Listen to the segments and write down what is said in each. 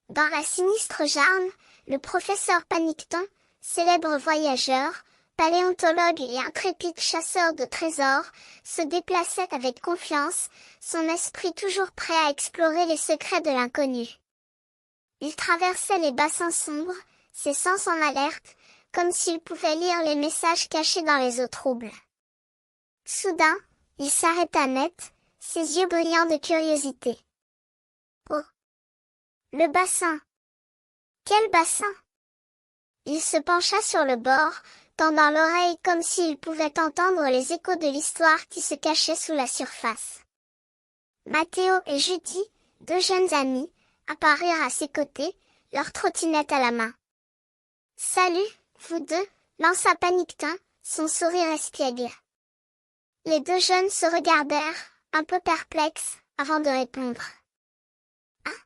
Dans la sinistre jungle, le professeur Panicton, célèbre voyageur, paléontologue et intrépide chasseur de trésors, se déplaçait avec confiance, son esprit toujours prêt à explorer les secrets de l'inconnu. Il traversait les bassins sombres, ses sens en alerte, comme s'il pouvait lire les messages cachés dans les eaux troubles. Soudain, il s'arrêta net, ses yeux brillants de curiosité. Oh! Le bassin! Quel bassin! Il se pencha sur le bord, tendant l'oreille comme s'il pouvait entendre les échos de l'histoire qui se cachait sous la surface. Mathéo et Judy, deux jeunes amis, apparurent à ses côtés, leur trottinette à la main. « Salut, vous deux !» lança Panicton, son sourire espiègle. Les deux jeunes se regardèrent, un peu perplexes, avant de répondre. « Ah!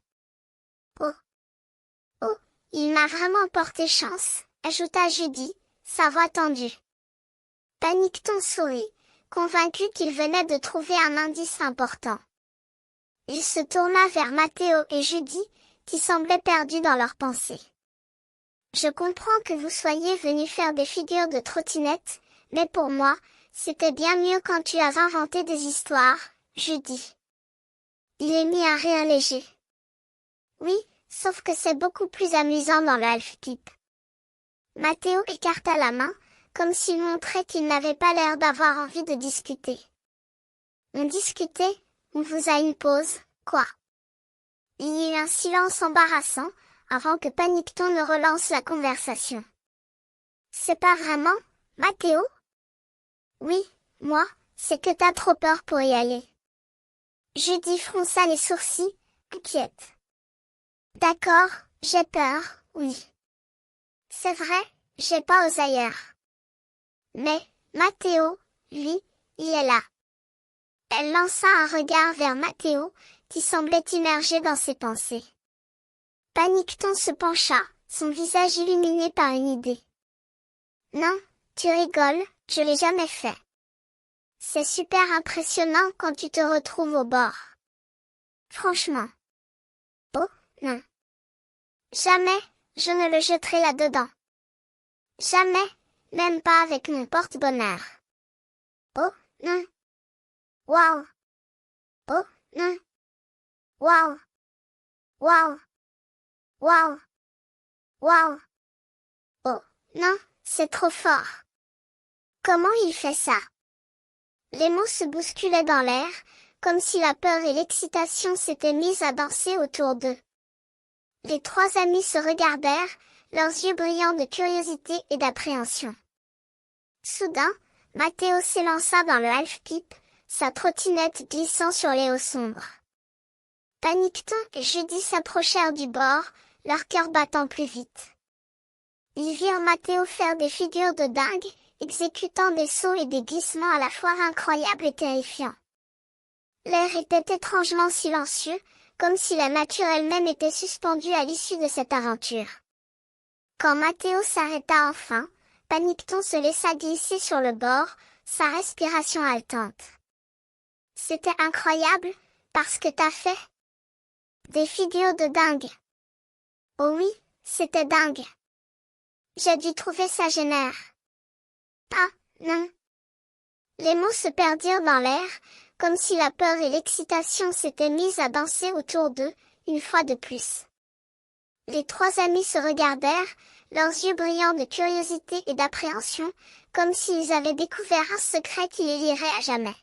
Oh! Oh! Il m'a vraiment porté chance !» ajouta Judy, sa voix tendue. Panicton sourit, convaincu qu'il venait de trouver un indice important. Il se tourna vers Mathéo et Judy, qui semblaient perdus dans leurs pensées. « Je comprends que vous soyez venus faire des figures de trottinette, mais pour moi, c'était bien mieux quand tu as inventé des histoires, Judy. » Il émit un rire léger. « Oui, sauf que c'est beaucoup plus amusant dans le half-pipe. » Mathéo écarta la main, comme s'il montrait qu'il n'avait pas l'air d'avoir envie de discuter. « On discutait, on vous a une pause, quoi ?» Il y eut un silence embarrassant, avant que Panicton ne relance la conversation. « C'est pas vraiment, Mathéo ? » « Oui, moi, c'est que t'as trop peur pour y aller. » Judy fronça les sourcils, inquiète. « D'accord, j'ai peur, oui. C'est vrai, j'ai pas osé ailleurs. Mais, Mathéo, lui, il est là. » Elle lança un regard vers Mathéo, qui semblait immergé dans ses pensées. Panicton se pencha, son visage illuminé par une idée. « Non, tu rigoles, je l'ai jamais fait. C'est super impressionnant quand tu te retrouves au bord. Franchement. » « Oh, non. Jamais, je ne le jetterai là-dedans. Jamais, même pas avec mon porte-bonheur. Oh, non. Waouh. Oh, non. Waouh. Waouh. Waouh. Waouh. Oh, non, c'est trop fort. Comment il fait ça? » Les mots se bousculaient dans l'air, comme si la peur et l'excitation s'étaient mises à danser autour d'eux. Les trois amis se regardèrent, leurs yeux brillants de curiosité et d'appréhension. Soudain, Mathéo s'élança dans le half-pipe, sa trottinette glissant sur les eaux sombres. Panicton et Judy s'approchèrent du bord, leur cœur battant plus vite. Ils virent Mathéo faire des figures de dingue, exécutant des sauts et des glissements à la fois incroyables et terrifiants. L'air était étrangement silencieux, comme si la nature elle-même était suspendue à l'issue de cette aventure. Quand Mathéo s'arrêta enfin, Panicton se laissa glisser sur le bord, sa respiration haletante. « C'était incroyable, parce que t'as fait des figures de dingue. » « Oh oui, c'était dingue. J'ai dû trouver ça génial. » « Ah, non. » Les mots se perdirent dans l'air, comme si la peur et l'excitation s'étaient mises à danser autour d'eux, une fois de plus. Les trois amis se regardèrent, leurs yeux brillants de curiosité et d'appréhension, comme s'ils avaient découvert un secret qui les lierait à jamais.